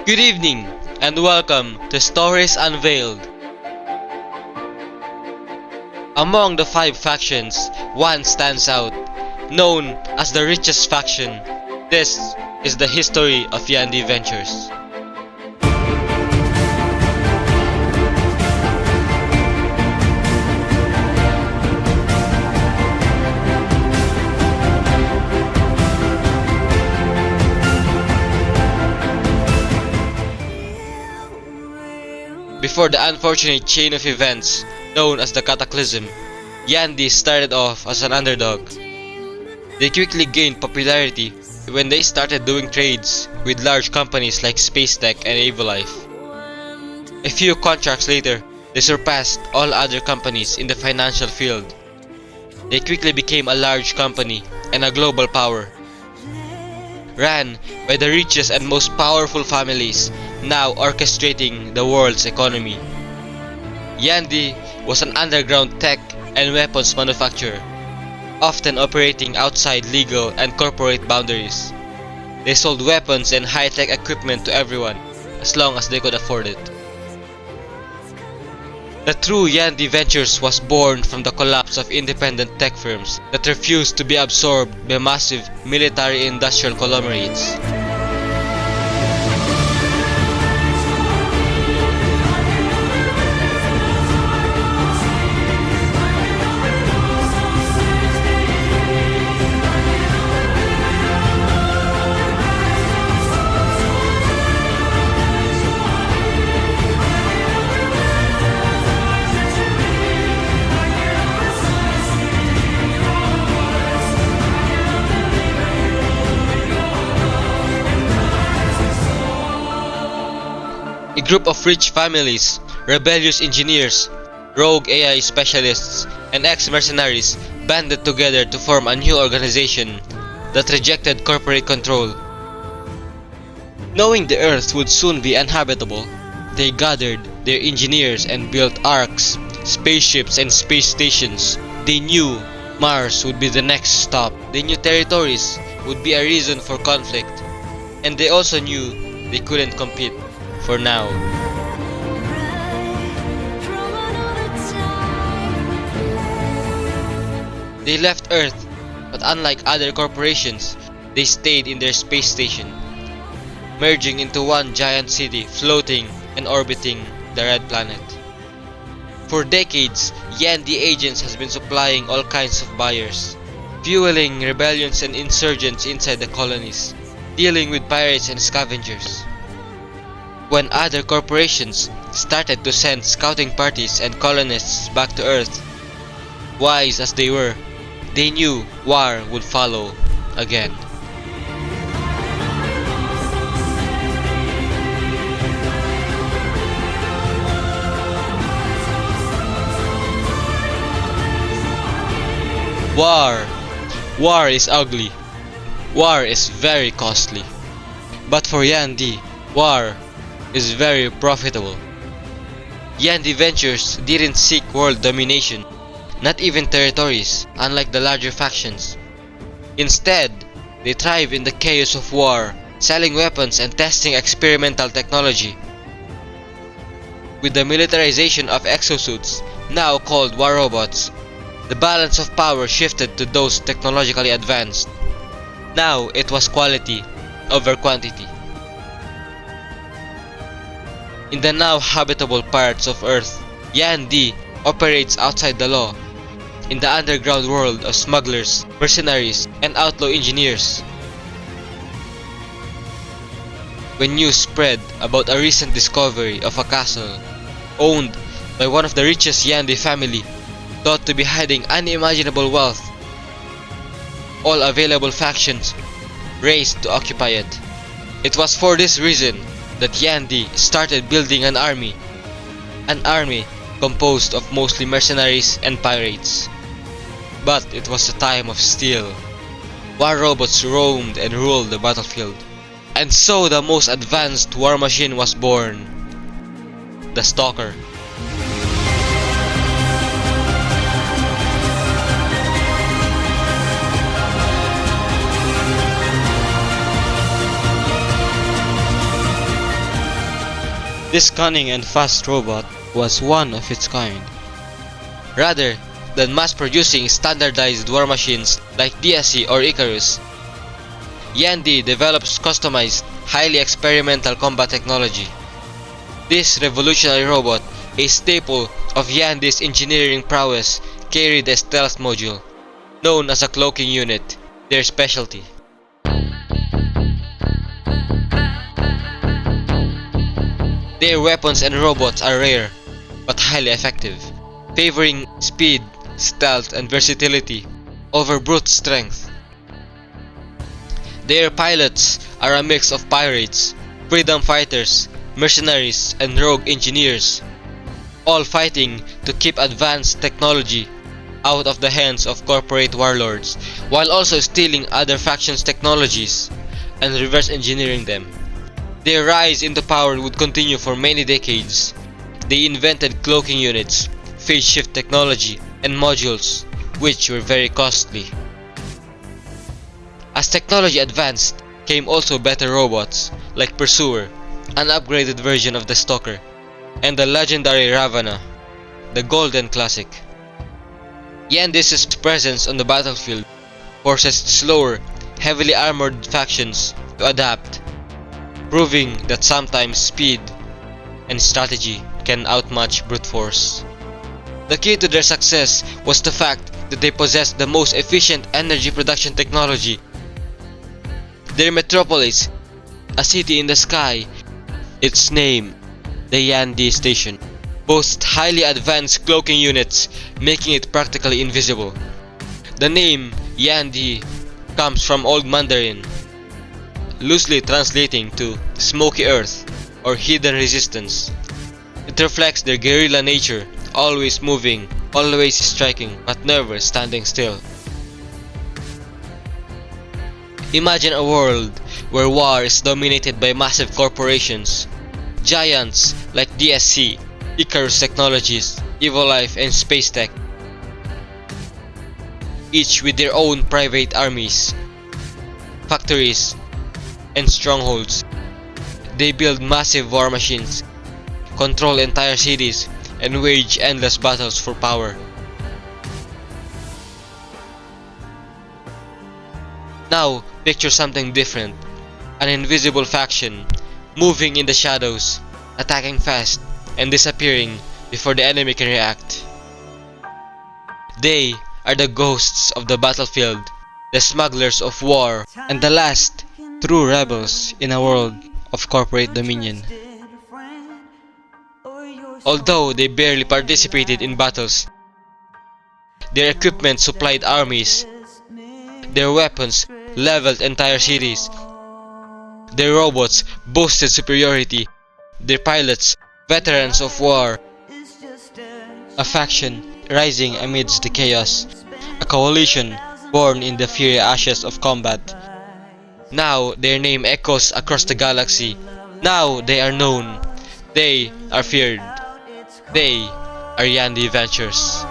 Good evening, and welcome to Stories Unveiled. Among the five factions, one stands out, known as the richest faction. This is the history of Yandi Ventures. Before the unfortunate chain of events known as the Cataclysm, Yandi started off as an underdog. They quickly gained popularity when they started doing trades with large companies like Space Tech and Avolife. A few contracts later, they surpassed all other companies in the financial field. They quickly became a large company and a global power. Ran by the richest and most powerful families, now orchestrating the world's economy. Yandi was an underground tech and weapons manufacturer, often operating outside legal and corporate boundaries. They sold weapons and high-tech equipment to everyone, as long as they could afford it. The true Yandi Ventures was born from the collapse of independent tech firms that refused to be absorbed by massive military-industrial conglomerates. A group of rich families, rebellious engineers, rogue AI specialists, and ex-mercenaries banded together to form a new organization that rejected corporate control. Knowing the Earth would soon be uninhabitable, they gathered their engineers and built arcs, spaceships, and space stations. They knew Mars would be the next stop. They knew territories would be a reason for conflict. And they also knew they couldn't compete. For now. They left Earth, but unlike other corporations, they stayed in their space station, merging into one giant city floating and orbiting the Red Planet. For decades, Yandi agents has been supplying all kinds of buyers, fueling rebellions and insurgents inside the colonies, dealing with pirates and scavengers. When other corporations started to send scouting parties and colonists back to Earth, wise as they were, they knew war would follow again. War is ugly. War is very costly. But for Yandi, war is very profitable. Yandi Ventures didn't seek world domination, not even territories, unlike the larger factions. Instead, they thrive in the chaos of war, selling weapons and testing experimental technology. With the militarization of exosuits, now called war robots, the balance of power shifted to those technologically advanced. Now it was quality over quantity. In the now habitable parts of Earth, Yandi operates outside the law, in the underground world of smugglers, mercenaries, and outlaw engineers. When news spread about a recent discovery of a castle owned by one of the richest Yandi family, thought to be hiding unimaginable wealth, all available factions raced to occupy it. It was for this reason that Yandi started building an army composed of mostly mercenaries and pirates. But it was a time of steel. War robots roamed and ruled the battlefield. And so the most advanced war machine was born, the Stalker. This cunning and fast robot was one of its kind. Rather than mass-producing standardized war machines like DSC or Icarus, Yandy develops customized, highly experimental combat technology. This revolutionary robot, a staple of Yandy's engineering prowess, carried a stealth module, known as a cloaking unit, their specialty. Their weapons and robots are rare, but highly effective, favoring speed, stealth, and versatility over brute strength. Their pilots are a mix of pirates, freedom fighters, mercenaries, and rogue engineers, all fighting to keep advanced technology out of the hands of corporate warlords, while also stealing other factions' technologies and reverse engineering them. Their rise into power would continue for many decades. They invented cloaking units, phase shift technology, and modules, which were very costly. As technology advanced, came also better robots, like Pursuer, an upgraded version of the Stalker, and the legendary Ravana, the Golden Classic. Yandy's presence on the battlefield forces slower, heavily armored factions to adapt, proving that sometimes speed and strategy can outmatch brute force. The key to their success was the fact that they possessed the most efficient energy production technology. Their metropolis, a city in the sky, its name, the Yandy Station, boasts highly advanced cloaking units, making it practically invisible. The name Yandy comes from Old Mandarin, loosely translating to Smoky Earth or Hidden Resistance. It reflects their guerrilla nature, always moving, always striking, but never standing still. Imagine a world where war is dominated by massive corporations, giants like DSC, Icarus Technologies, Evolife, and Space Tech, each with their own private armies, factories, and strongholds. They build massive war machines, control entire cities, and wage endless battles for power. Now, picture something different. An invisible faction, moving in the shadows, attacking fast, and disappearing before the enemy can react. They are the ghosts of the battlefield, the smugglers of war, and the last true rebels in a world of corporate dominion. Although they barely participated in battles, their equipment supplied armies, their weapons leveled entire cities, their robots boasted superiority, their pilots veterans of war, a faction rising amidst the chaos, a coalition born in the fiery ashes of combat. Now their name echoes across the galaxy. Now they are known. They are feared. They are Yandy Ventures.